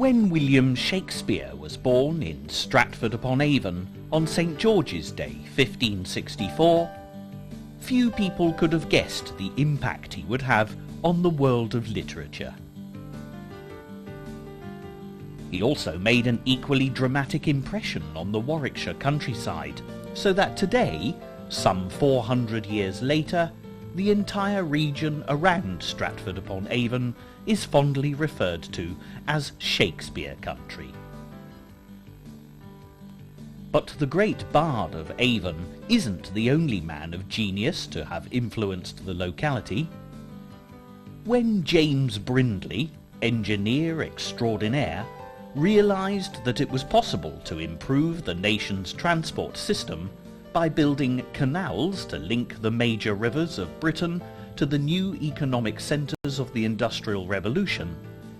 When William Shakespeare was born in Stratford-upon-Avon on St. George's Day 1564, few people could have guessed the impact he would have on the world of literature. He also made an equally dramatic impression on the Warwickshire countryside, so that today, some 400 years later, the entire region around Stratford-upon-Avon is fondly referred to as Shakespeare country. But the great bard of Avon isn't the only man of genius to have influenced the locality. When James Brindley, engineer extraordinaire, realised that it was possible to improve the nation's transport system by building canals to link the major rivers of Britain to the new economic centres of the Industrial Revolution,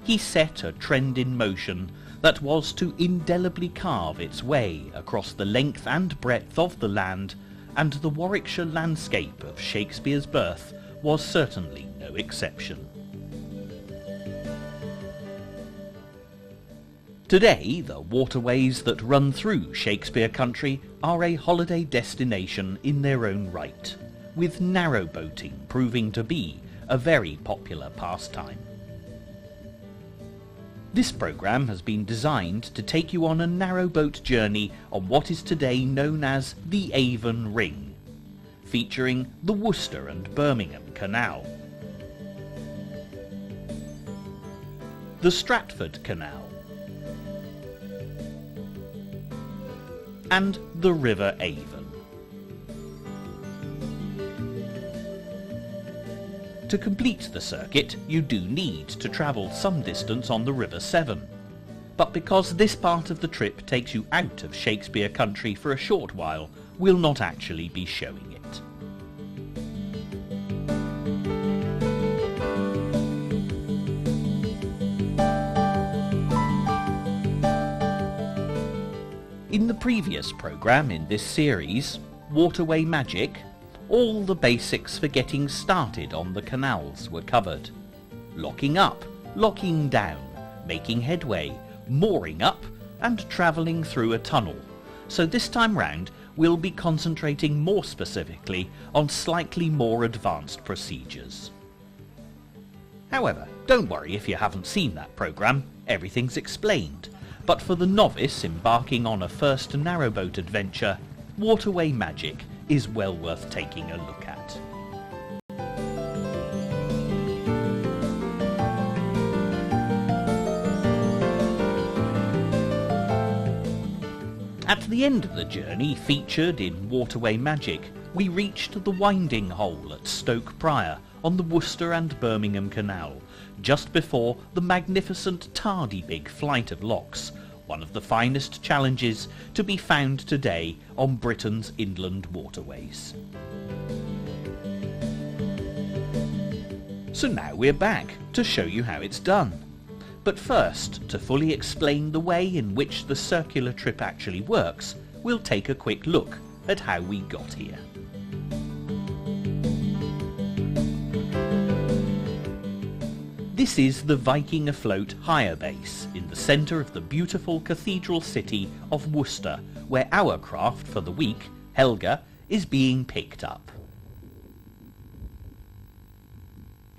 he set a trend in motion that was to indelibly carve its way across the length and breadth of the land, and the Warwickshire landscape of Shakespeare's birth was certainly no exception. Today, the waterways that run through Shakespeare country are a holiday destination in their own right, with narrowboating proving to be a very popular pastime. This programme has been designed to take you on a narrowboat journey on what is today known as the Avon Ring, featuring the Worcester and Birmingham Canal, the Stratford Canal, and the River Avon. To complete the circuit, you do need to travel some distance on the River Severn, but because this part of the trip takes you out of Shakespeare country for a short while, we'll not actually be showing it. In the previous programme in this series, Waterway Magic, all the basics for getting started on the canals were covered. Locking up, locking down, making headway, mooring up, and travelling through a tunnel. So this time round, we'll be concentrating more specifically on slightly more advanced procedures. However, don't worry if you haven't seen that programme, everything's explained. But for the novice embarking on a first narrowboat adventure, Waterway Magic is well worth taking a look at. At the end of the journey featured in Waterway Magic, we reached the winding hole at Stoke Prior on the Worcester and Birmingham Canal, just before the magnificent Tardybig Flight of Locks, one of the finest challenges to be found today on Britain's inland waterways. So now we're back to show you how it's done. But first, to fully explain the way in which the circular trip actually works, we'll take a quick look at how we got here. This is the Viking Afloat hire base in the centre of the beautiful cathedral city of Worcester, where our craft for the week, Helga, is being picked up.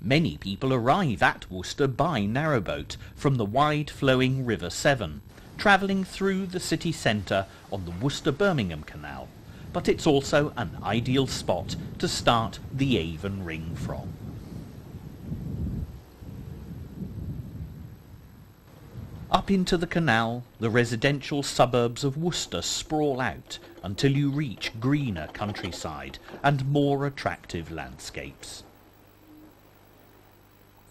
Many people arrive at Worcester by narrowboat from the wide-flowing River Severn, travelling through the city centre on the Worcester-Birmingham Canal, but it's also an ideal spot to start the Avon Ring from. Up into the canal, the residential suburbs of Worcester sprawl out until you reach greener countryside and more attractive landscapes.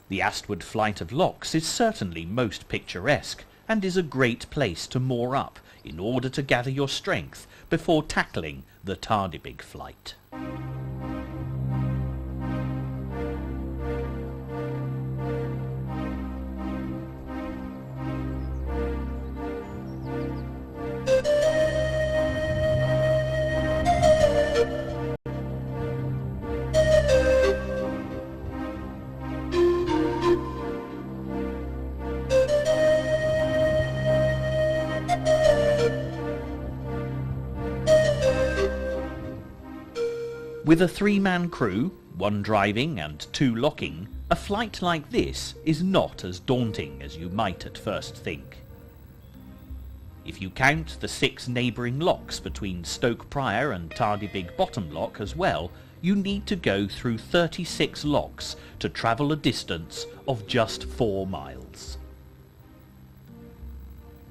The Astward Flight of Locks is certainly most picturesque and is a great place to moor up in order to gather your strength before tackling the Tardebigge flight. With a 3-man crew, 1 driving and 2 locking, a flight like this is not as daunting as you might at first think. If you count the 6 neighbouring locks between Stoke Prior and Tardebigge Bottom Lock as well, you need to go through 36 locks to travel a distance of just 4 miles.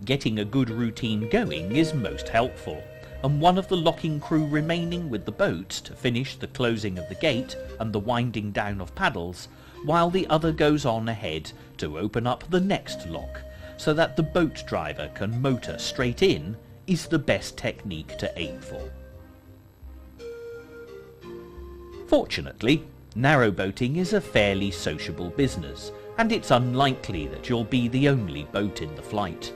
Getting a good routine going is most helpful, and one of the locking crew remaining with the boat to finish the closing of the gate and the winding down of paddles, while the other goes on ahead to open up the next lock, so that the boat driver can motor straight in, is the best technique to aim for. Fortunately, narrowboating is a fairly sociable business, and it's unlikely that you'll be the only boat in the flight.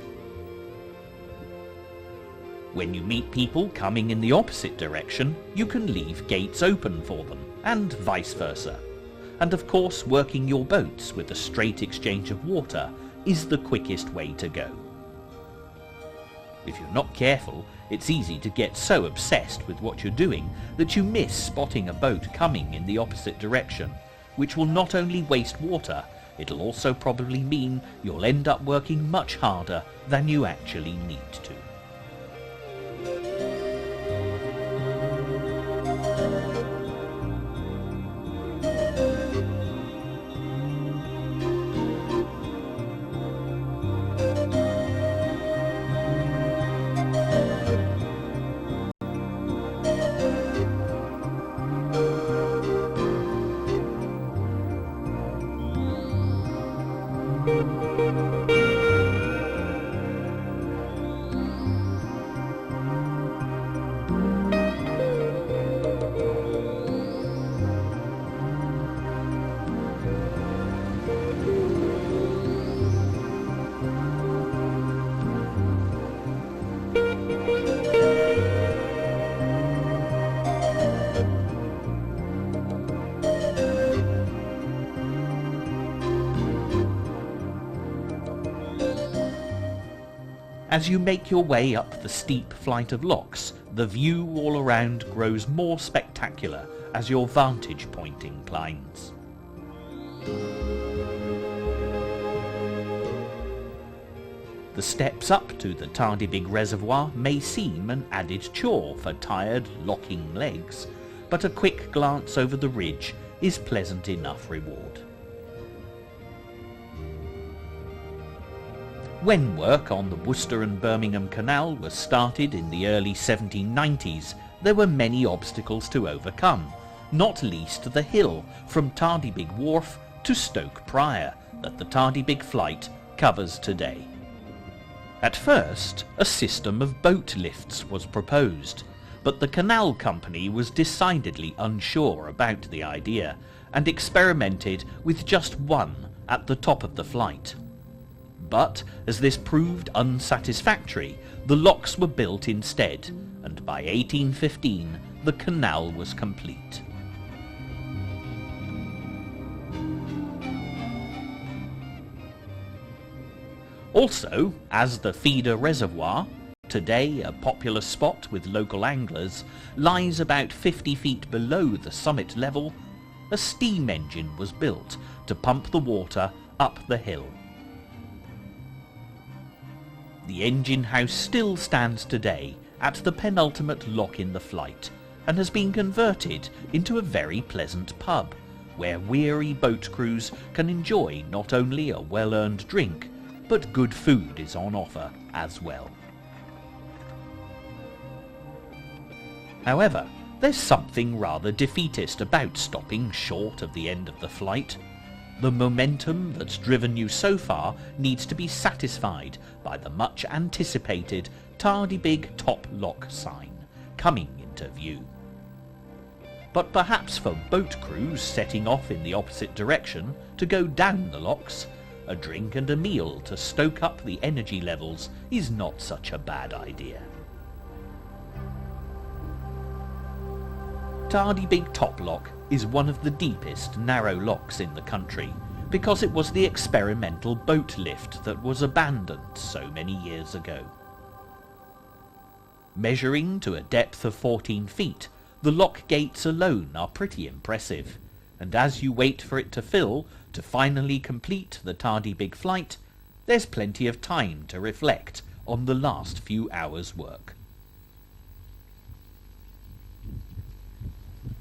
When you meet people coming in the opposite direction, you can leave gates open for them, and vice versa. And of course, working your boats with a straight exchange of water is the quickest way to go. If you're not careful, it's easy to get so obsessed with what you're doing that you miss spotting a boat coming in the opposite direction, which will not only waste water, it'll also probably mean you'll end up working much harder than you actually need to. As you make your way up the steep flight of locks, the view all around grows more spectacular as your vantage point inclines. The steps up to the Tardebigge Reservoir may seem an added chore for tired, locking legs, but a quick glance over the ridge is pleasant enough reward. When work on the Worcester and Birmingham Canal was started in the early 1790s, there were many obstacles to overcome, not least the hill from Tardebigge Wharf to Stoke Prior that the Tardebigge flight covers today. At first, a system of boat lifts was proposed, but the canal company was decidedly unsure about the idea and experimented with just one at the top of the flight. But as this proved unsatisfactory, the locks were built instead, and by 1815 the canal was complete. Also, as the feeder reservoir, today a popular spot with local anglers, lies about 50 feet below the summit level, a steam engine was built to pump the water up the hill. The engine house still stands today at the penultimate lock in the flight, and has been converted into a very pleasant pub, where weary boat crews can enjoy not only a well-earned drink, but good food is on offer as well. However, there's something rather defeatist about stopping short of the end of the flight. The momentum that's driven you so far needs to be satisfied by the much anticipated Tardybig Top Lock sign coming into view. But perhaps for boat crews setting off in the opposite direction to go down the locks, a drink and a meal to stoke up the energy levels is not such a bad idea. Tardybig Top Lock is one of the deepest narrow locks in the country, because it was the experimental boat lift that was abandoned so many years ago. Measuring to a depth of 14 feet, the lock gates alone are pretty impressive, and as you wait for it to fill to finally complete the Tardybig flight, there's plenty of time to reflect on the last few hours' work.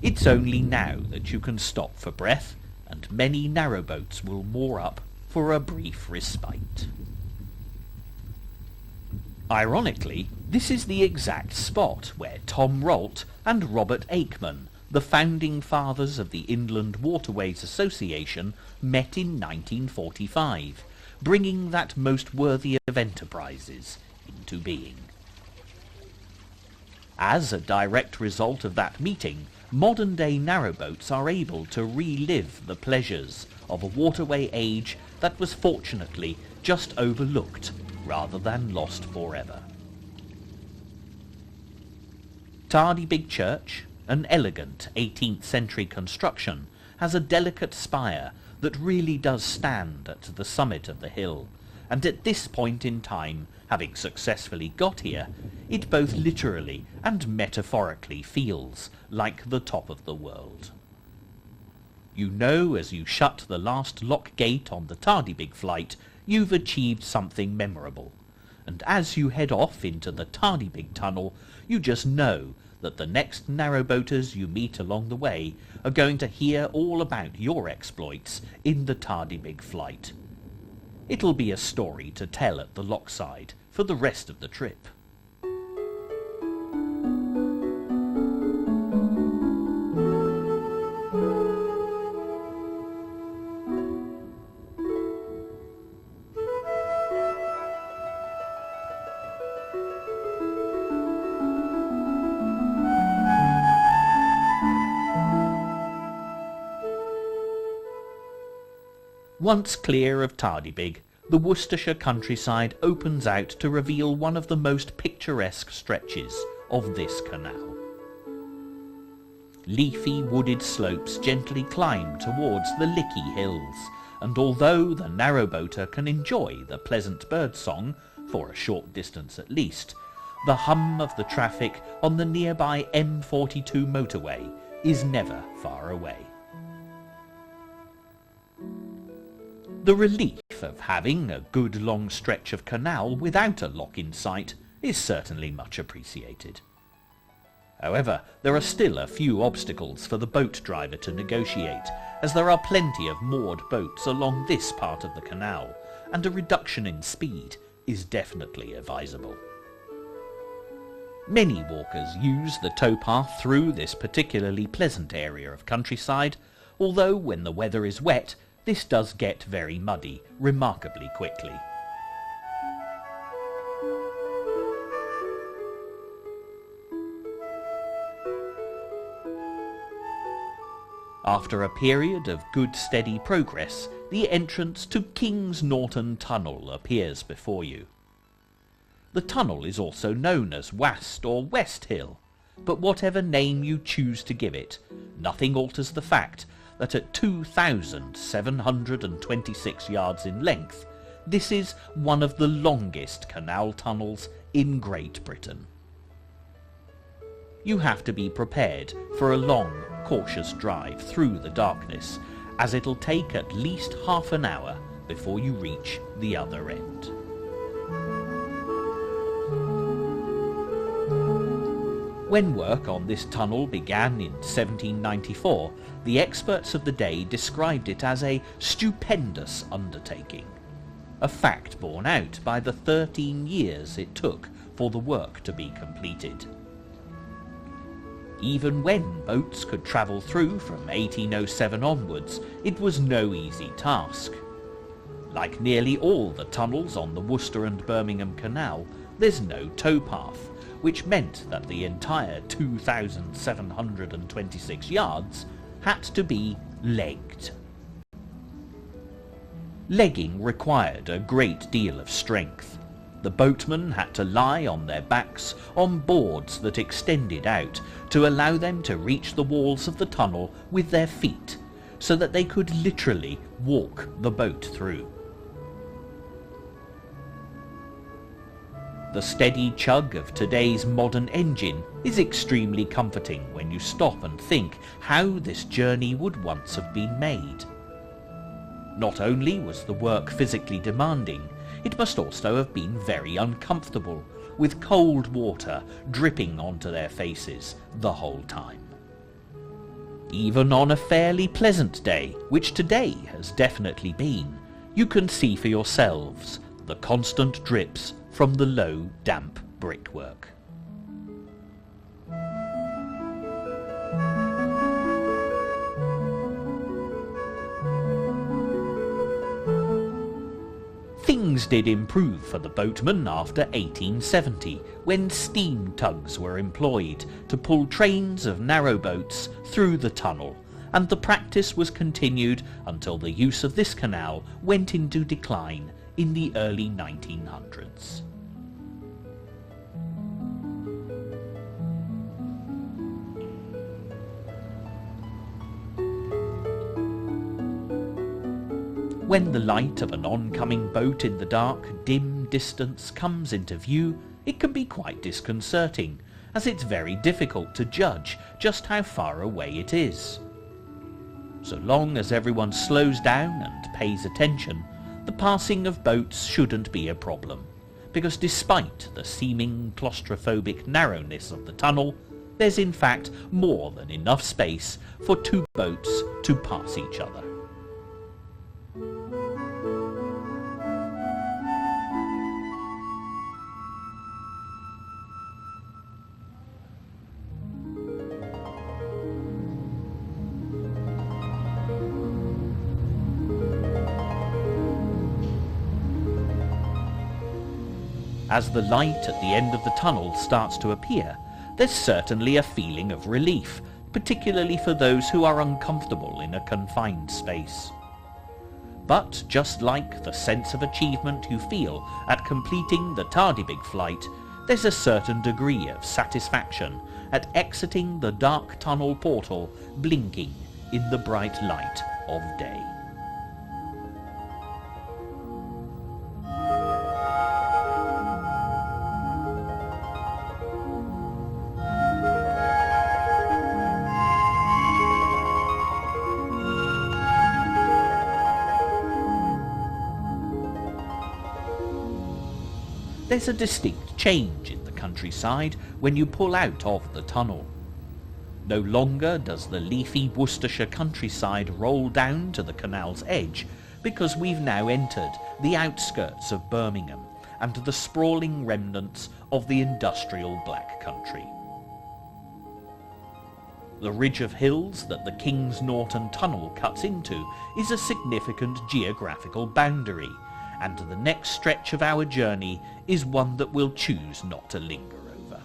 It's only now that you can stop for breath, and many narrowboats will moor up for a brief respite. Ironically, this is the exact spot where Tom Rolt and Robert Aikman, the founding fathers of the Inland Waterways Association, met in 1945, bringing that most worthy of enterprises into being. As a direct result of that meeting, modern-day narrowboats are able to relive the pleasures of a waterway age that was fortunately just overlooked rather than lost forever. Tardybig Church, an elegant 18th century construction, has a delicate spire that really does stand at the summit of the hill, and at this point in time, having successfully got here, it both literally and metaphorically feels like the top of the world. You know as you shut the last lock gate on the Tardybig flight, you've achieved something memorable, and as you head off into the Tardybig tunnel, you just know that the next narrowboaters you meet along the way are going to hear all about your exploits in the Tardybig flight. It'll be a story to tell at the lockside for the rest of the trip. Once clear of Tardybig, the Worcestershire countryside opens out to reveal one of the most picturesque stretches of this canal. Leafy wooded slopes gently climb towards the Lickey Hills, and although the narrowboater can enjoy the pleasant birdsong, for a short distance at least, the hum of the traffic on the nearby M42 motorway is never far away. The relief of having a good long stretch of canal without a lock in sight is certainly much appreciated. However, there are still a few obstacles for the boat driver to negotiate, as there are plenty of moored boats along this part of the canal, and a reduction in speed is definitely advisable. Many walkers use the towpath through this particularly pleasant area of countryside, although when the weather is wet, this does get very muddy remarkably quickly. After a period of good steady progress, the entrance to King's Norton Tunnel appears before you. The tunnel is also known as Wast or West Hill, but whatever name you choose to give it, nothing alters the fact that at 2,726 yards in length, this is one of the longest canal tunnels in Great Britain. You have to be prepared for a long, cautious drive through the darkness, as it'll take at least half an hour before you reach the other end. When work on this tunnel began in 1794, the experts of the day described it as a stupendous undertaking, a fact borne out by the 13 years it took for the work to be completed. Even when boats could travel through from 1807 onwards, it was no easy task. Like nearly all the tunnels on the Worcester and Birmingham Canal, there's no towpath, which meant that the entire 2,726 yards had to be legged. Legging required a great deal of strength. The boatmen had to lie on their backs on boards that extended out to allow them to reach the walls of the tunnel with their feet, so that they could literally walk the boat through. The steady chug of today's modern engine is extremely comforting when you stop and think how this journey would once have been made. Not only was the work physically demanding, it must also have been very uncomfortable, with cold water dripping onto their faces the whole time. Even on a fairly pleasant day, which today has definitely been, you can see for yourselves the constant drips from the low, damp brickwork. Things did improve for the boatmen after 1870, when steam tugs were employed to pull trains of narrowboats through the tunnel, and the practice was continued until the use of this canal went into decline in the early 1900s. When the light of an oncoming boat in the dark, dim distance comes into view, it can be quite disconcerting, as it's very difficult to judge just how far away it is. So long as everyone slows down and pays attention, the passing of boats shouldn't be a problem, because despite the seeming claustrophobic narrowness of the tunnel, there's in fact more than enough space for two boats to pass each other. As the light at the end of the tunnel starts to appear, there's certainly a feeling of relief, particularly for those who are uncomfortable in a confined space. But just like the sense of achievement you feel at completing the Tardebigge flight, there's a certain degree of satisfaction at exiting the dark tunnel portal blinking in the bright light of day. There's a distinct change in the countryside when you pull out of the tunnel. No longer does the leafy Worcestershire countryside roll down to the canal's edge, because we've now entered the outskirts of Birmingham and the sprawling remnants of the industrial Black Country. The ridge of hills that the King's Norton Tunnel cuts into is a significant geographical boundary, and the next stretch of our journey is one that we'll choose not to linger over.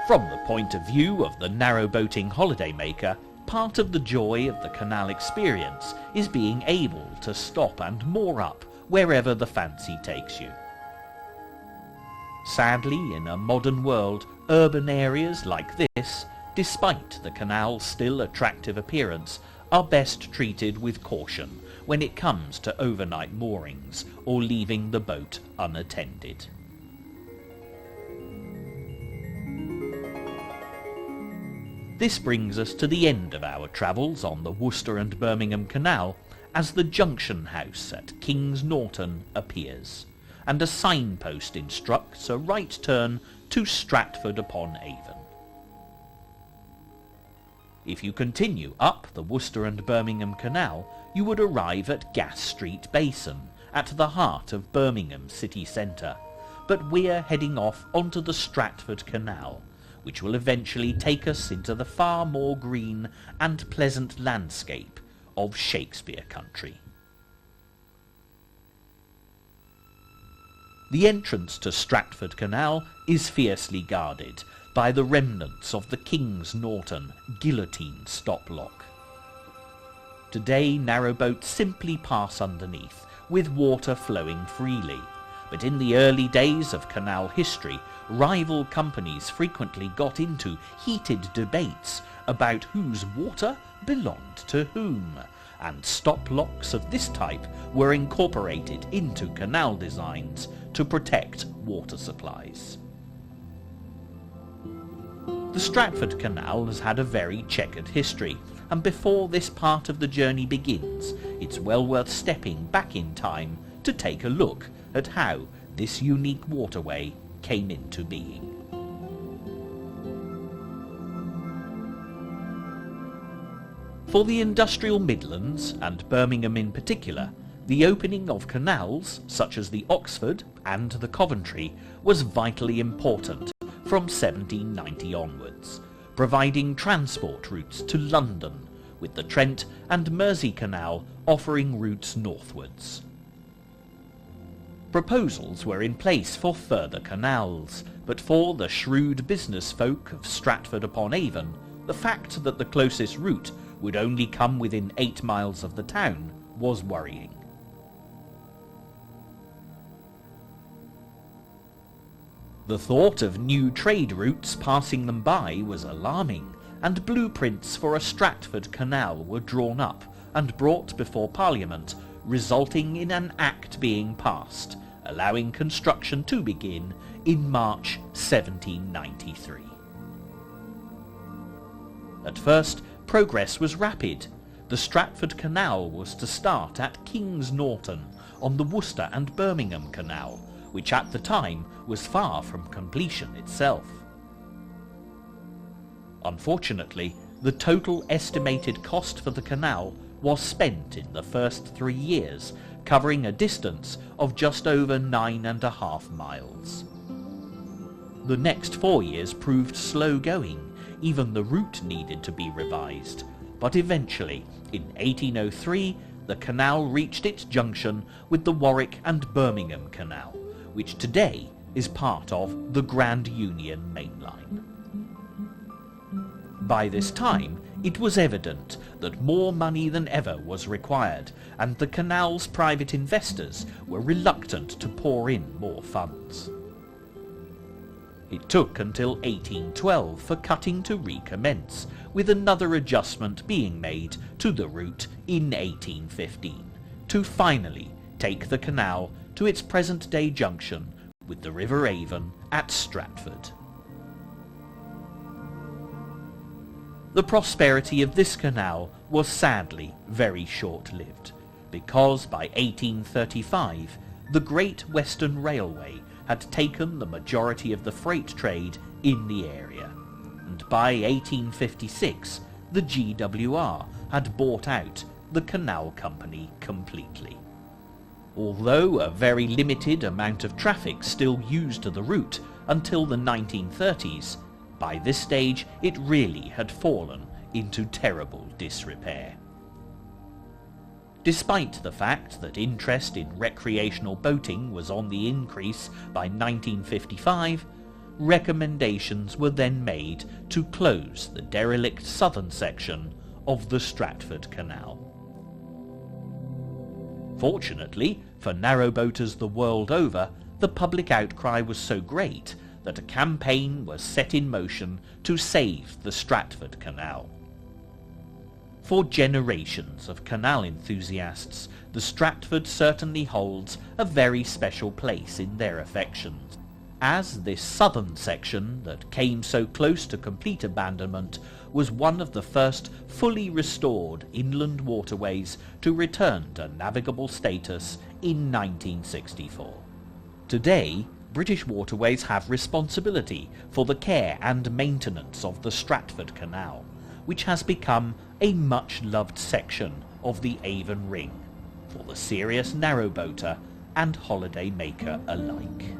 From the point of view of the narrowboating holidaymaker, part of the joy of the canal experience is being able to stop and moor up wherever the fancy takes you. Sadly, in a modern world, urban areas like this, despite the canal's still attractive appearance, are best treated with caution when it comes to overnight moorings or leaving the boat unattended. This brings us to the end of our travels on the Worcester and Birmingham Canal as the junction house at King's Norton appears, and a signpost instructs a right turn to Stratford-upon-Avon. If you continue up the Worcester and Birmingham Canal, you would arrive at Gas Street Basin, at the heart of Birmingham city centre, but we're heading off onto the Stratford Canal, which will eventually take us into the far more green and pleasant landscape of Shakespeare country. The entrance to Stratford Canal is fiercely guarded by the remnants of the King's Norton guillotine stop-lock. Today narrowboats simply pass underneath, with water flowing freely, but in the early days of canal history, rival companies frequently got into heated debates about whose water belonged to whom, and stop locks of this type were incorporated into canal designs to protect water supplies. The Stratford Canal has had a very checkered history, and before this part of the journey begins, it's well worth stepping back in time to take a look at how this unique waterway came into being. For the industrial Midlands, and Birmingham in particular, the opening of canals, such as the Oxford and the Coventry, was vitally important from 1790 onwards, providing transport routes to London, with the Trent and Mersey Canal offering routes northwards. Proposals were in place for further canals, but for the shrewd business folk of Stratford-upon-Avon, the fact that the closest route would only come within 8 miles of the town was worrying. The thought of new trade routes passing them by was alarming, and blueprints for a Stratford Canal were drawn up and brought before Parliament, resulting in an Act being passed, allowing construction to begin in March 1793. At first, progress was rapid. The Stratford Canal was to start at King's Norton on the Worcester and Birmingham Canal, which at the time was far from completion itself. Unfortunately, the total estimated cost for the canal was spent in the first 3 years, covering a distance of just over 9.5 miles. The next 4 years proved slow going, even the route needed to be revised, but eventually, in 1803, the canal reached its junction with the Warwick and Birmingham Canal, which today is part of the Grand Union Main Line. By this time, it was evident that more money than ever was required, and the canal's private investors were reluctant to pour in more funds. It took until 1812 for cutting to recommence, with another adjustment being made to the route in 1815, to finally take the canal to its present-day junction with the River Avon at Stratford. The prosperity of this canal was sadly very short-lived, because by 1835 the Great Western Railway had taken the majority of the freight trade in the area, and by 1856 the GWR had bought out the canal company completely. Although a very limited amount of traffic still used the route until the 1930s, by this stage it really had fallen into terrible disrepair. Despite the fact that interest in recreational boating was on the increase by 1955, recommendations were then made to close the derelict southern section of the Stratford Canal. Fortunately, for narrowboaters the world over, the public outcry was so great that a campaign was set in motion to save the Stratford Canal. For generations of canal enthusiasts, the Stratford certainly holds a very special place in their affections, as this southern section that came so close to complete abandonment was one of the first fully restored inland waterways to return to navigable status in 1964. Today, British Waterways have responsibility for the care and maintenance of the Stratford Canal, which has become a much-loved section of the Avon Ring for the serious narrowboater and holiday maker alike.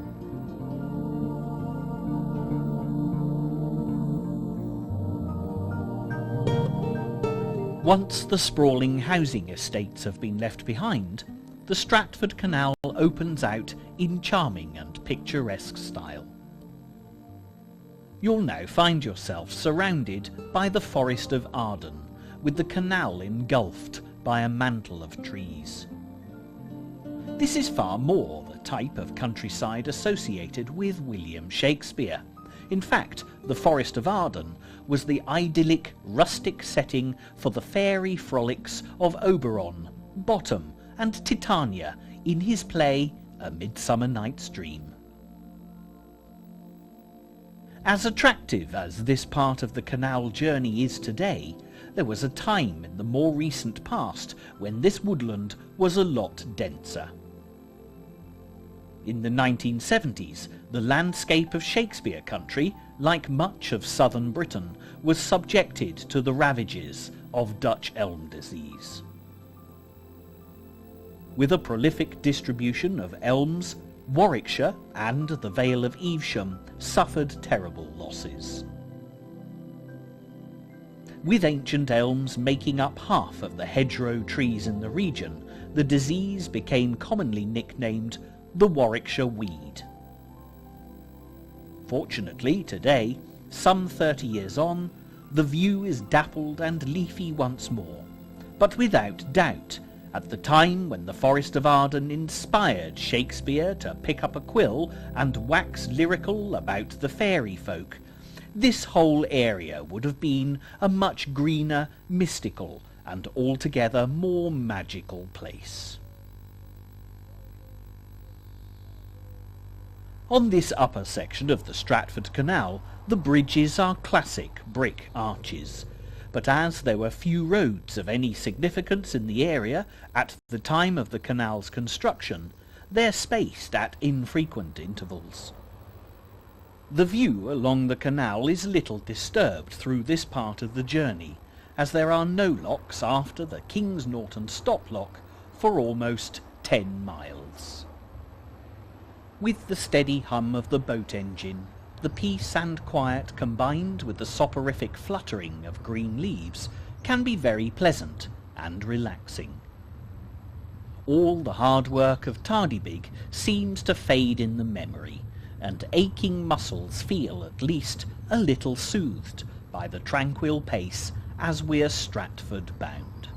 Once the sprawling housing estates have been left behind, the Stratford Canal opens out in charming and picturesque style. You'll now find yourself surrounded by the Forest of Arden, with the canal engulfed by a mantle of trees. This is far more the type of countryside associated with William Shakespeare. In fact, the Forest of Arden was the idyllic, rustic setting for the fairy frolics of Oberon, Bottom, and Titania in his play A Midsummer Night's Dream. As attractive as this part of the canal journey is today, there was a time in the more recent past when this woodland was a lot denser. In the 1970s, the landscape of Shakespeare country, like much of southern Britain, was subjected to the ravages of Dutch elm disease. With a prolific distribution of elms, Warwickshire and the Vale of Evesham suffered terrible losses. With ancient elms making up half of the hedgerow trees in the region, the disease became commonly nicknamed the Warwickshire weed. Fortunately, today, some 30 years on, the view is dappled and leafy once more, but without doubt, at the time when the Forest of Arden inspired Shakespeare to pick up a quill and wax lyrical about the fairy folk, this whole area would have been a much greener, mystical, and altogether more magical place. On this upper section of the Stratford Canal, the bridges are classic brick arches, but as there were few roads of any significance in the area at the time of the canal's construction, they're spaced at infrequent intervals. The view along the canal is little disturbed through this part of the journey, as there are no locks after the King's Norton stop lock for almost 10 miles. With the steady hum of the boat engine, the peace and quiet combined with the soporific fluttering of green leaves can be very pleasant and relaxing. All the hard work of Tardybig seems to fade in the memory, and aching muscles feel at least a little soothed by the tranquil pace as we're Stratford bound.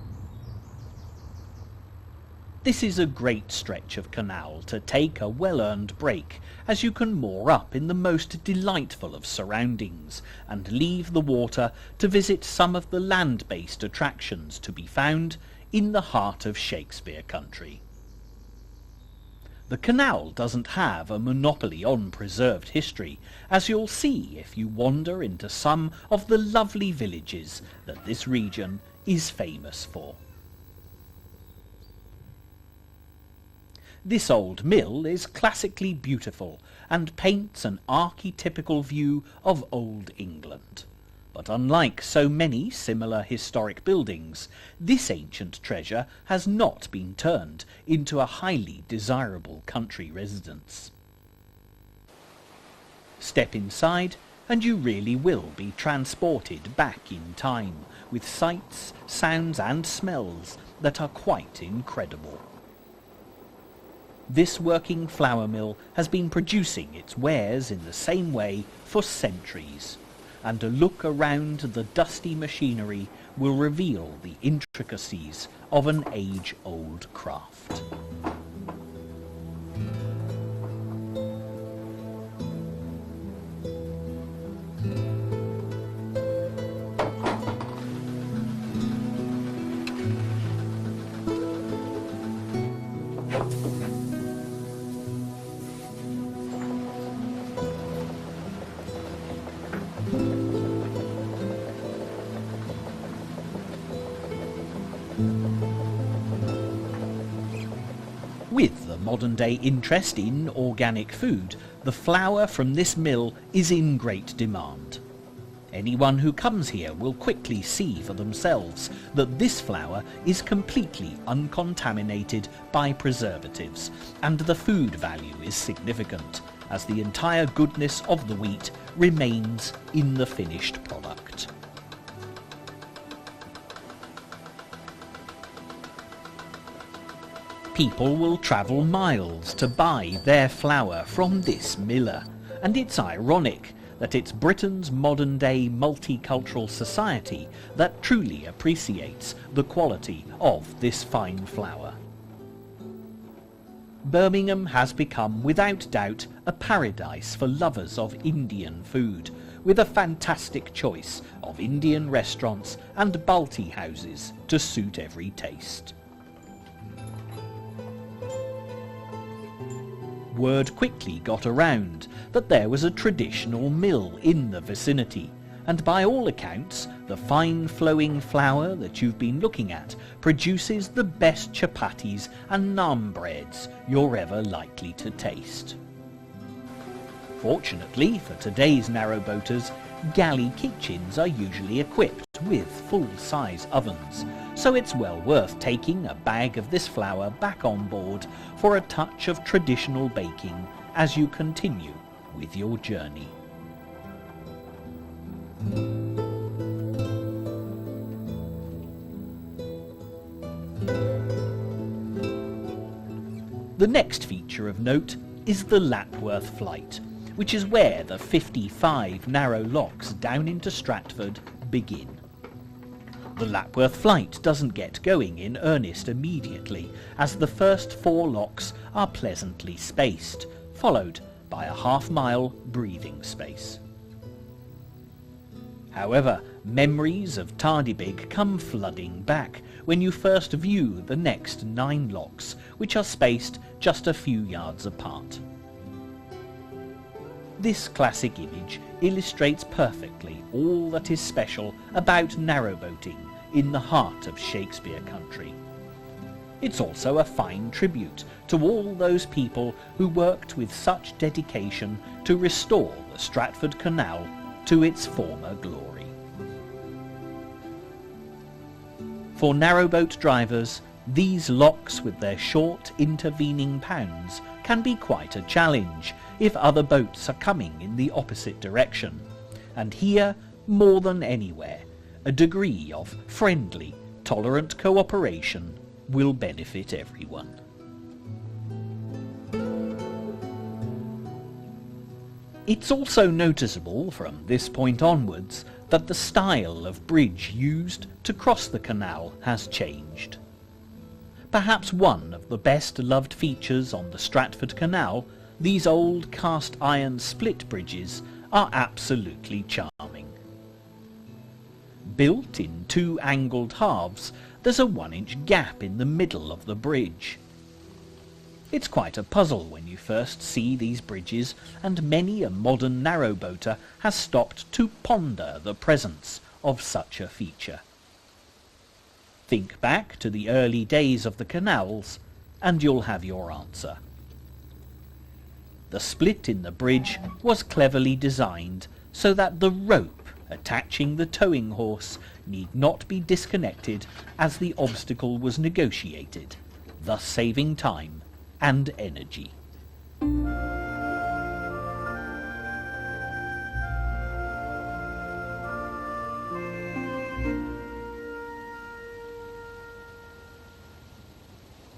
This is a great stretch of canal to take a well-earned break, as you can moor up in the most delightful of surroundings and leave the water to visit some of the land-based attractions to be found in the heart of Shakespeare country. The canal doesn't have a monopoly on preserved history, as you'll see if you wander into some of the lovely villages that this region is famous for. This old mill is classically beautiful and paints an archetypical view of old England. But unlike so many similar historic buildings, this ancient treasure has not been turned into a highly desirable country residence. Step inside and you really will be transported back in time, with sights, sounds and smells that are quite incredible. This working flour mill has been producing its wares in the same way for centuries, and a look around the dusty machinery will reveal the intricacies of an age-old craft. modern-day interest in organic food, the flour from this mill is in great demand. Anyone who comes here will quickly see for themselves that this flour is completely uncontaminated by preservatives, and the food value is significant, as the entire goodness of the wheat remains in the finished product. People will travel miles to buy their flour from this miller, and it's ironic that it's Britain's modern-day multicultural society that truly appreciates the quality of this fine flour. Birmingham has become, without doubt, a paradise for lovers of Indian food, with a fantastic choice of Indian restaurants and balti houses to suit every taste. Word quickly got around that there was a traditional mill in the vicinity, and by all accounts, the fine flowing flour that you've been looking at produces the best chapatis and naan breads you're ever likely to taste. Fortunately for today's narrowboaters, galley kitchens are usually equipped with full-size ovens, so it's well worth taking a bag of this flour back on board for a touch of traditional baking as you continue with your journey. The next feature of note is the Lapworth Flight, which is where the 55 narrow locks down into Stratford begin. The Lapworth Flight doesn't get going in earnest immediately, as the first 4 locks are pleasantly spaced, followed by a half-mile breathing space. However, memories of Tardybig come flooding back when you first view the next 9 locks, which are spaced just a few yards apart. This classic image illustrates perfectly all that is special about narrowboating in the heart of Shakespeare country. It's also a fine tribute to all those people who worked with such dedication to restore the Stratford Canal to its former glory. For narrowboat drivers, these locks with their short intervening pounds can be quite a challenge if other boats are coming in the opposite direction, and here, more than anywhere, a degree of friendly, tolerant cooperation will benefit everyone. It's also noticeable from this point onwards that the style of bridge used to cross the canal has changed. Perhaps one of the best loved features on the Stratford Canal, these old cast iron split bridges are absolutely charming. Built in 2 angled halves, there's a 1-inch gap in the middle of the bridge. It's quite a puzzle when you first see these bridges, and many a modern narrowboater has stopped to ponder the presence of such a feature. Think back to the early days of the canals, and you'll have your answer. The split in the bridge was cleverly designed so that the rope attaching the towing horse need not be disconnected as the obstacle was negotiated, thus saving time and energy.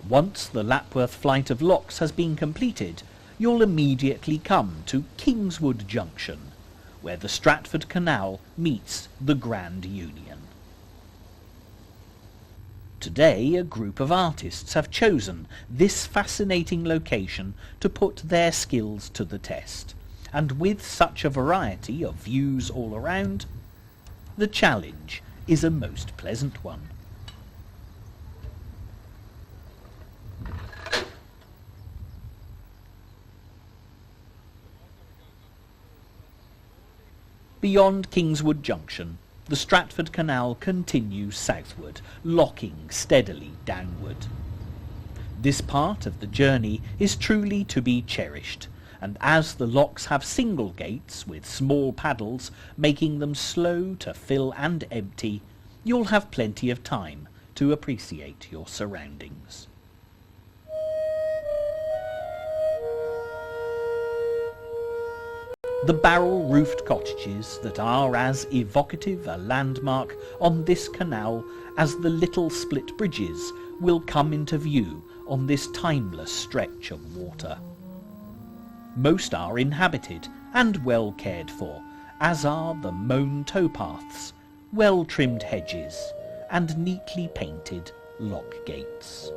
Once the Lapworth Flight of locks has been completed, you'll immediately come to Kingswood Junction, where the Stratford Canal meets the Grand Union. Today, a group of artists have chosen this fascinating location to put their skills to the test, and with such a variety of views all around, the challenge is a most pleasant one. Beyond Kingswood Junction, the Stratford Canal continues southward, locking steadily downward. This part of the journey is truly to be cherished, and as the locks have single gates with small paddles making them slow to fill and empty, you'll have plenty of time to appreciate your surroundings. The barrel-roofed cottages that are as evocative a landmark on this canal as the little split bridges will come into view on this timeless stretch of water. Most are inhabited and well cared for, as are the mown towpaths, well-trimmed hedges, and neatly painted lock gates.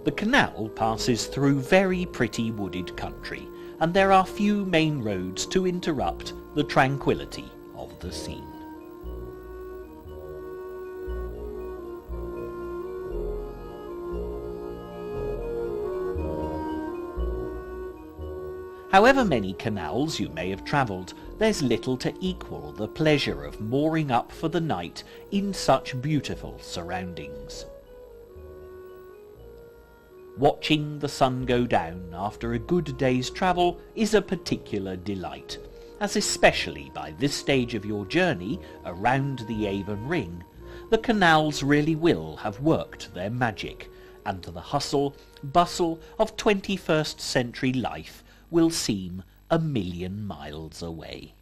The canal passes through very pretty wooded country, and there are few main roads to interrupt the tranquillity of the scene. However many canals you may have travelled, there's little to equal the pleasure of mooring up for the night in such beautiful surroundings. Watching the sun go down after a good day's travel is a particular delight, as especially by this stage of your journey around the Avon Ring, the canals really will have worked their magic, and the hustle, bustle of 21st century life will seem a million miles away.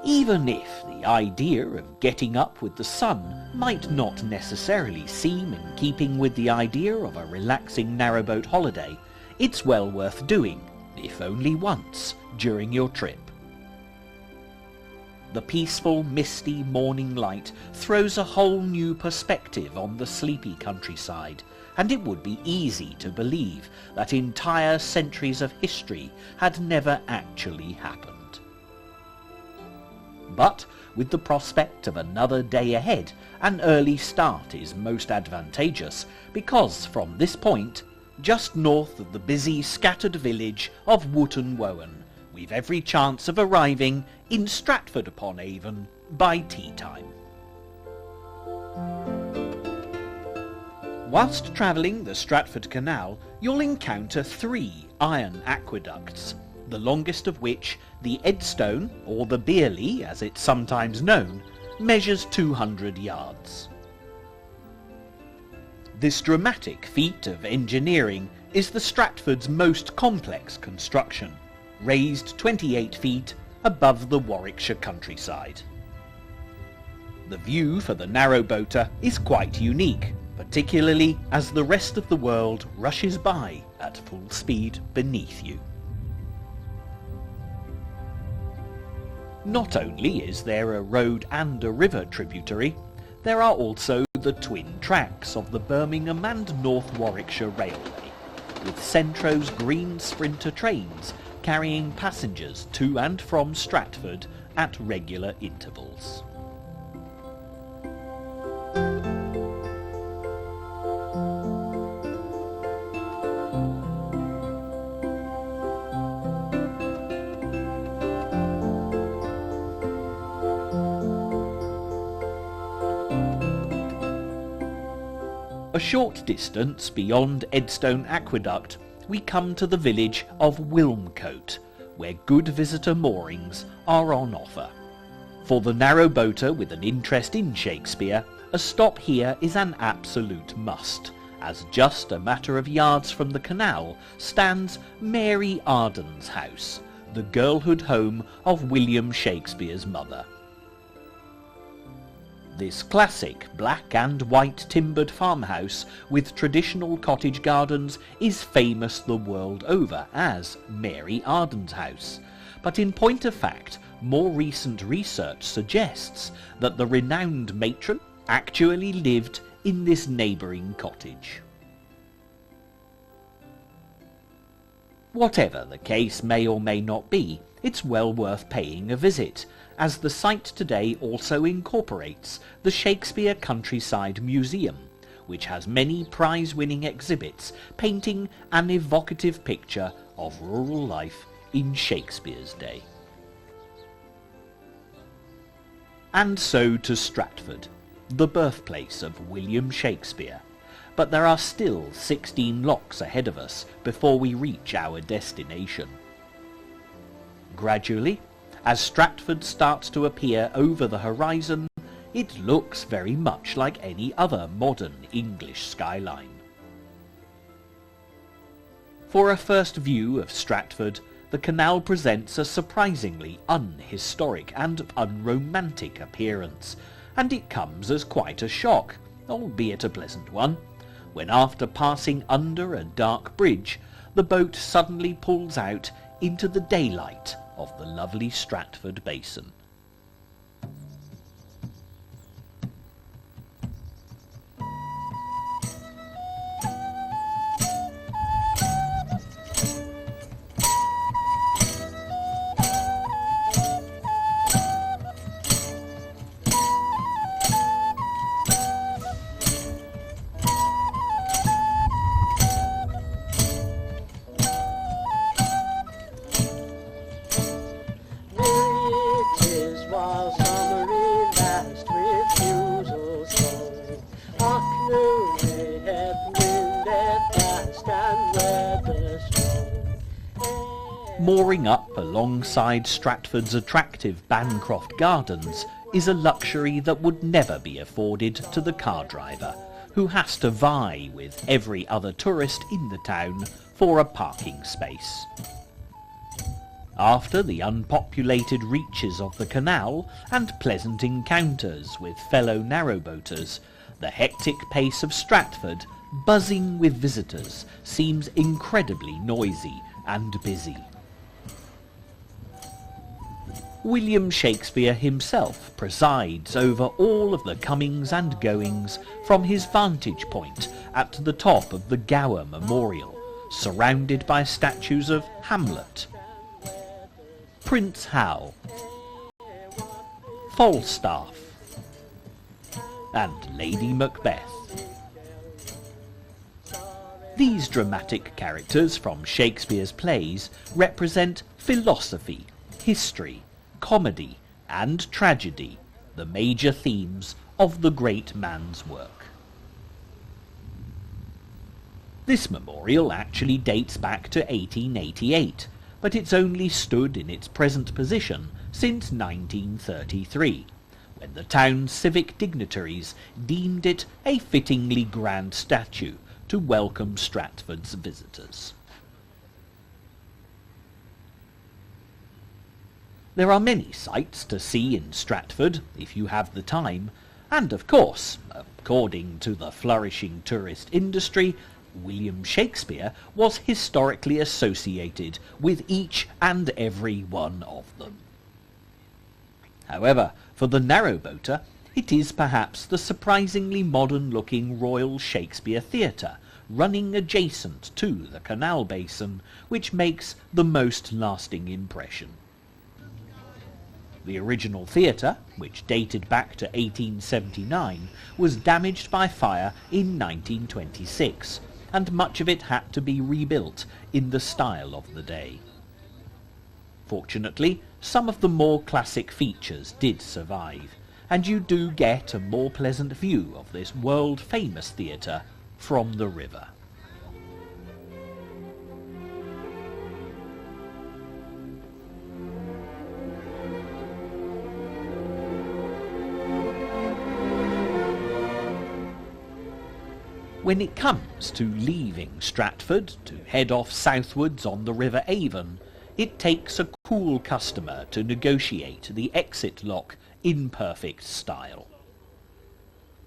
Even if the idea of getting up with the sun might not necessarily seem in keeping with the idea of a relaxing narrowboat holiday, it's well worth doing, if only once, during your trip. The peaceful, misty morning light throws a whole new perspective on the sleepy countryside, and it would be easy to believe that entire centuries of history had never actually happened. But with the prospect of another day ahead, an early start is most advantageous, because from this point, just north of the busy scattered village of Wootton Wowan, we've every chance of arriving in Stratford-upon-Avon by tea time. Whilst travelling the Stratford Canal, you'll encounter 3 iron aqueducts, the longest of which, the Edstone, or the Bearley as it's sometimes known, measures 200 yards. This dramatic feat of engineering is the Stratford's most complex construction, raised 28 feet above the Warwickshire countryside. The view for the narrowboater is quite unique, particularly as the rest of the world rushes by at full speed beneath you. Not only is there a road and a river tributary, there are also the twin tracks of the Birmingham and North Warwickshire Railway, with Centro's green Sprinter trains carrying passengers to and from Stratford at regular intervals. A short distance beyond Edstone Aqueduct, we come to the village of Wilmcote, where good visitor moorings are on offer. For the narrowboater with an interest in Shakespeare, a stop here is an absolute must, as just a matter of yards from the canal stands Mary Arden's house, the girlhood home of William Shakespeare's mother. This classic black and white timbered farmhouse with traditional cottage gardens is famous the world over as Mary Arden's house, but in point of fact, more recent research suggests that the renowned matron actually lived in this neighbouring cottage. Whatever the case may or may not be, it's well worth paying a visit, as the site today also incorporates the Shakespeare Countryside Museum, which has many prize-winning exhibits painting an evocative picture of rural life in Shakespeare's day. And so to Stratford, the birthplace of William Shakespeare, but there are still 16 locks ahead of us before we reach our destination. Gradually, as Stratford starts to appear over the horizon, it looks very much like any other modern English skyline. For a first view of Stratford, the canal presents a surprisingly unhistoric and unromantic appearance, and it comes as quite a shock, albeit a pleasant one, when after passing under a dark bridge, the boat suddenly pulls out into the daylight of the lovely Stratford Basin. Mooring up alongside Stratford's attractive Bancroft Gardens is a luxury that would never be afforded to the car driver, who has to vie with every other tourist in the town for a parking space. After the unpopulated reaches of the canal and pleasant encounters with fellow narrowboaters, the hectic pace of Stratford, buzzing with visitors, seems incredibly noisy and busy. William Shakespeare himself presides over all of the comings and goings from his vantage point at the top of the Gower Memorial, surrounded by statues of Hamlet, Prince Hal, Falstaff, and Lady Macbeth. These dramatic characters from Shakespeare's plays represent philosophy, history, comedy, and tragedy, the major themes of the great man's work. This memorial actually dates back to 1888, but it's only stood in its present position since 1933, when the town's civic dignitaries deemed it a fittingly grand statue to welcome Stratford's visitors. There are many sights to see in Stratford, if you have the time, and of course, according to the flourishing tourist industry, William Shakespeare was historically associated with each and every one of them. However, for the narrowboater, it is perhaps the surprisingly modern-looking Royal Shakespeare Theatre, running adjacent to the canal basin, which makes the most lasting impression. The original theatre, which dated back to 1879, was damaged by fire in 1926, and much of it had to be rebuilt in the style of the day. Fortunately, some of the more classic features did survive, and you do get a more pleasant view of this world-famous theatre from the river. When it comes to leaving Stratford to head off southwards on the River Avon, it takes a cool customer to negotiate the exit lock in perfect style.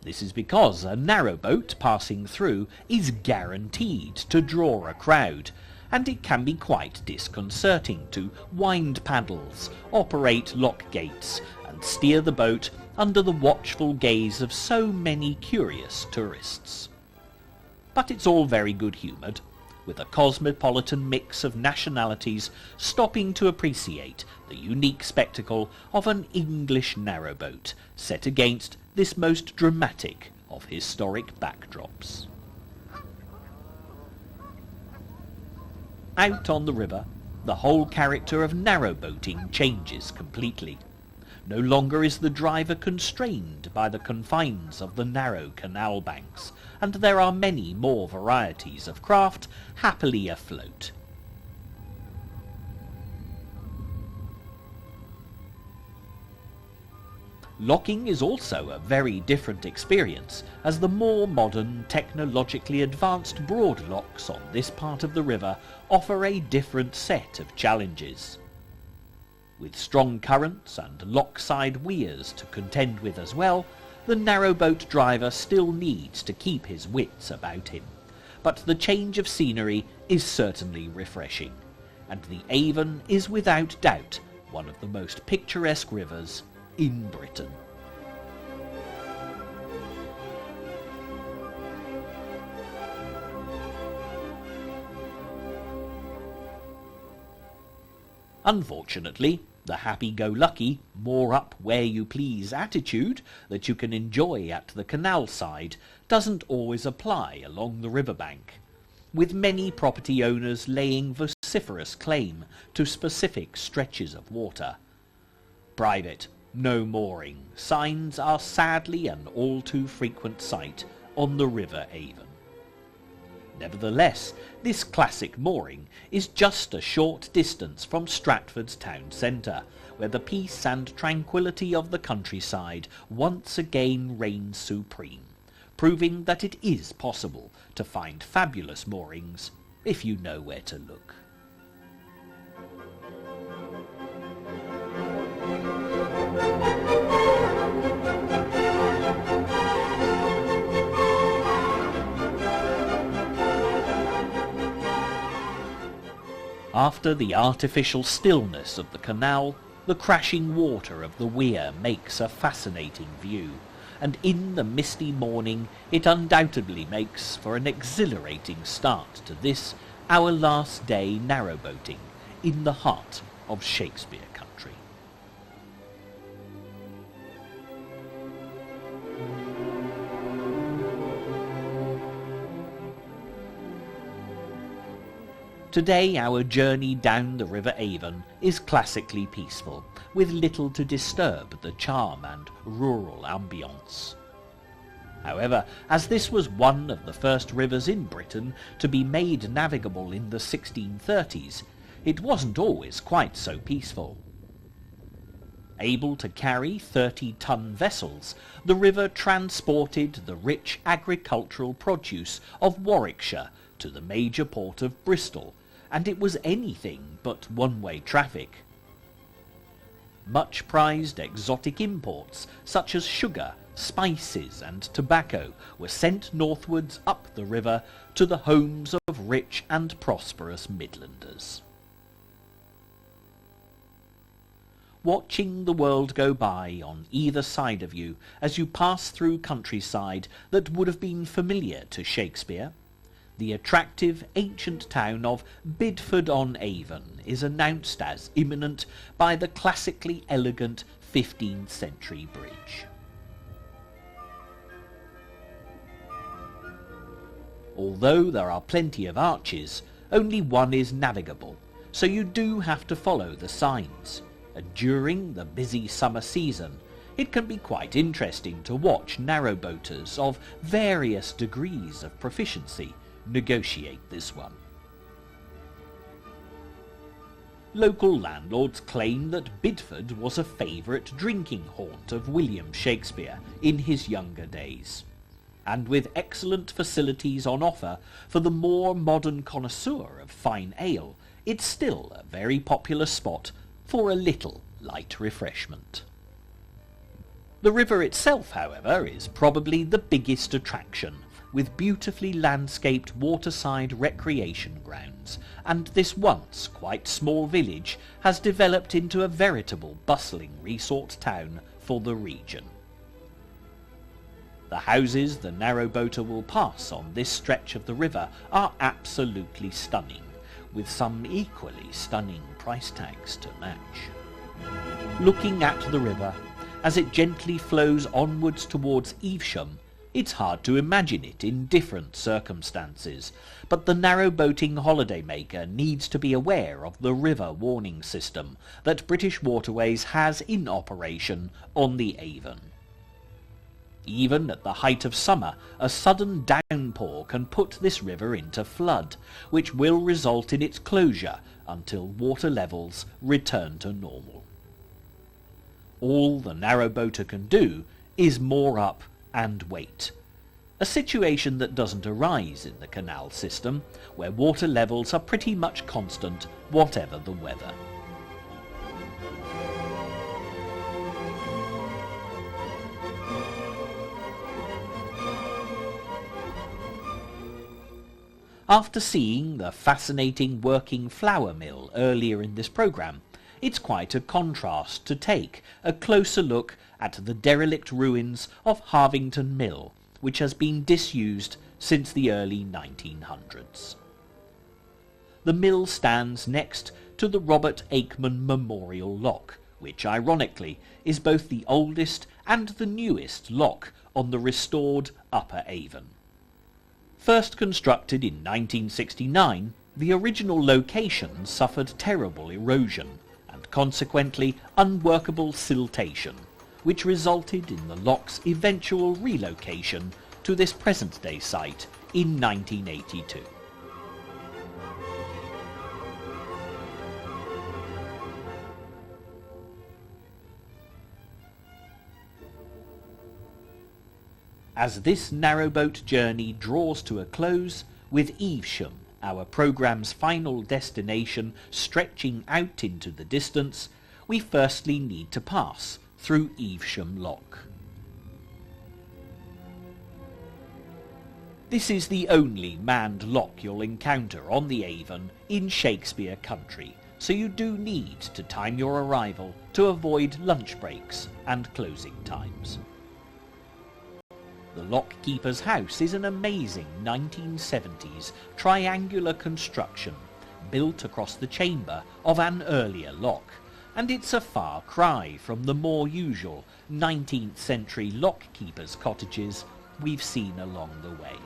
This is because a narrowboat passing through is guaranteed to draw a crowd, and it can be quite disconcerting to wind paddles, operate lock gates, and steer the boat under the watchful gaze of so many curious tourists. But it's all very good-humoured, with a cosmopolitan mix of nationalities stopping to appreciate the unique spectacle of an English narrowboat set against this most dramatic of historic backdrops. Out on the river, the whole character of narrowboating changes completely. No longer is the driver constrained by the confines of the narrow canal banks, and there are many more varieties of craft happily afloat. Locking is also a very different experience, as the more modern, technologically advanced broad locks on this part of the river offer a different set of challenges. With strong currents and lock-side weirs to contend with as well, the narrowboat driver still needs to keep his wits about him. But the change of scenery is certainly refreshing, and the Avon is without doubt one of the most picturesque rivers in Britain. Unfortunately, the happy-go-lucky, more-up-where-you-please attitude that you can enjoy at the canal side doesn't always apply along the riverbank, with many property owners laying vociferous claim to specific stretches of water. Private, no mooring signs are sadly an all too frequent sight on the River Avon. Nevertheless, this classic mooring is just a short distance from Stratford's town centre, where the peace and tranquillity of the countryside once again reign supreme, proving that it is possible to find fabulous moorings if you know where to look. After the artificial stillness of the canal, the crashing water of the weir makes a fascinating view, and in the misty morning it undoubtedly makes for an exhilarating start to this, our last day narrowboating, in the heart of Shakespeare country. Today our journey down the River Avon is classically peaceful, with little to disturb the charm and rural ambience. However, as this was one of the first rivers in Britain to be made navigable in the 1630s, it wasn't always quite so peaceful. Able to carry 30-ton vessels, the river transported the rich agricultural produce of Warwickshire to the major port of Bristol, and it was anything but one-way traffic. Much prized exotic imports, such as sugar, spices and tobacco, were sent northwards up the river to the homes of rich and prosperous Midlanders. Watching the world go by on either side of you as you pass through countryside that would have been familiar to Shakespeare, the attractive ancient town of Bidford-on-Avon is announced as imminent by the classically elegant 15th century bridge. Although there are plenty of arches, only one is navigable, so you do have to follow the signs, and during the busy summer season it can be quite interesting to watch narrowboaters of various degrees of proficiency negotiate this one. Local landlords claim that Bidford was a favourite drinking haunt of William Shakespeare in his younger days, and with excellent facilities on offer for the more modern connoisseur of fine ale, it's still a very popular spot for a little light refreshment. The river itself, however, is probably the biggest attraction, with beautifully landscaped waterside recreation grounds, and this once quite small village has developed into a veritable bustling resort town for the region. The houses the narrowboater will pass on this stretch of the river are absolutely stunning, with some equally stunning price tags to match. Looking at the river, as it gently flows onwards towards Evesham, it's hard to imagine it in different circumstances, but the narrowboating holidaymaker needs to be aware of the river warning system that British Waterways has in operation on the Avon. Even at the height of summer, a sudden downpour can put this river into flood, which will result in its closure until water levels return to normal. All the narrowboater can do is moor up and wait, a situation that doesn't arise in the canal system, where water levels are pretty much constant whatever the weather. After seeing the fascinating working flour mill earlier in this programme, it's quite a contrast to take a closer look at the derelict ruins of Harvington Mill, which has been disused since the early 1900s. The mill stands next to the Robert Aikman Memorial Lock, which ironically is both the oldest and the newest lock on the restored Upper Avon. First constructed in 1969, the original location suffered terrible erosion and consequently unworkable siltation, which resulted in the lock's eventual relocation to this present-day site in 1982. As this narrowboat journey draws to a close, with Evesham, our programme's final destination, stretching out into the distance, we firstly need to pass through Evesham Lock. This is the only manned lock you'll encounter on the Avon in Shakespeare country, so you do need to time your arrival to avoid lunch breaks and closing times. The lockkeeper's house is an amazing 1970s triangular construction built across the chamber of an earlier lock, and it's a far cry from the more usual 19th century lockkeepers' cottages we've seen along the way.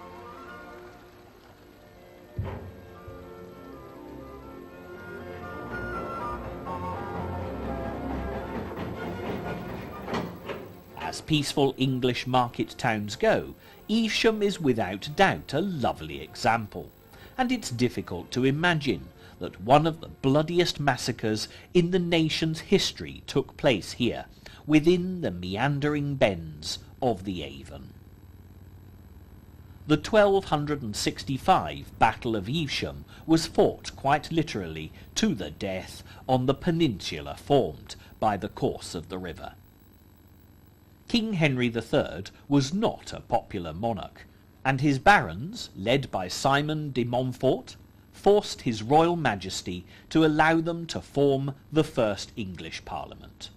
As peaceful English market towns go, Evesham is without doubt a lovely example, and it's difficult to imagine that one of the bloodiest massacres in the nation's history took place here, within the meandering bends of the Avon. The 1265 Battle of Evesham was fought quite literally to the death on the peninsula formed by the course of the river. King Henry III was not a popular monarch, and his barons, led by Simon de Montfort, forced his royal majesty to allow them to form the first English Parliament.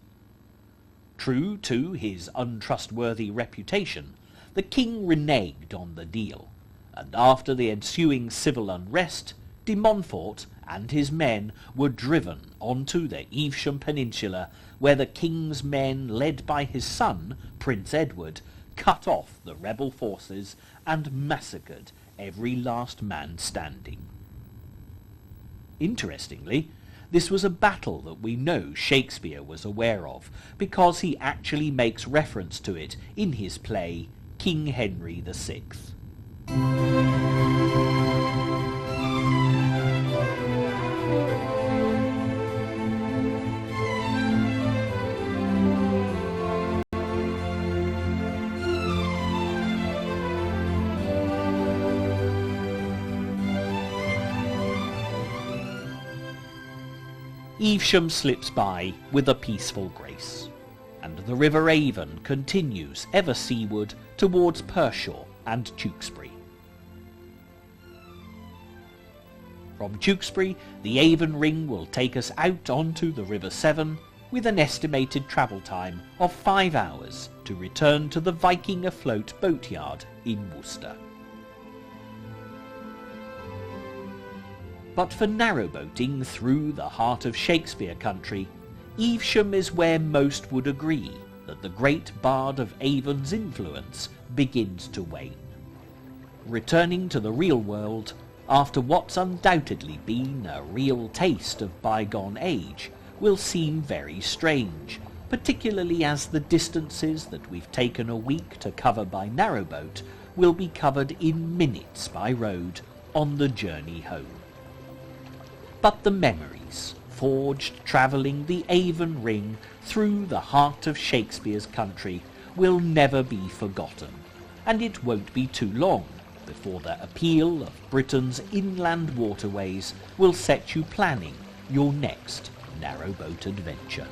True to his untrustworthy reputation, the king reneged on the deal, and after the ensuing civil unrest, de Montfort and his men were driven onto the Evesham Peninsula, where the king's men, led by his son, Prince Edward, cut off the rebel forces and massacred every last man standing. Interestingly, this was a battle that we know Shakespeare was aware of, because he actually makes reference to it in his play King Henry VI. Evesham slips by with a peaceful grace, and the River Avon continues ever seaward towards Pershore and Tewkesbury. From Tewkesbury, the Avon Ring will take us out onto the River Severn with an estimated travel time of 5 hours to return to the Viking Afloat boatyard in Worcester. But for narrowboating through the heart of Shakespeare country, Evesham is where most would agree that the great bard of Avon's influence begins to wane. Returning to the real world, after what's undoubtedly been a real taste of bygone age, will seem very strange, particularly as the distances that we've taken a week to cover by narrowboat will be covered in minutes by road on the journey home. But the memories, forged travelling the Avon Ring through the heart of Shakespeare's country, will never be forgotten, and it won't be too long before the appeal of Britain's inland waterways will set you planning your next narrowboat adventure.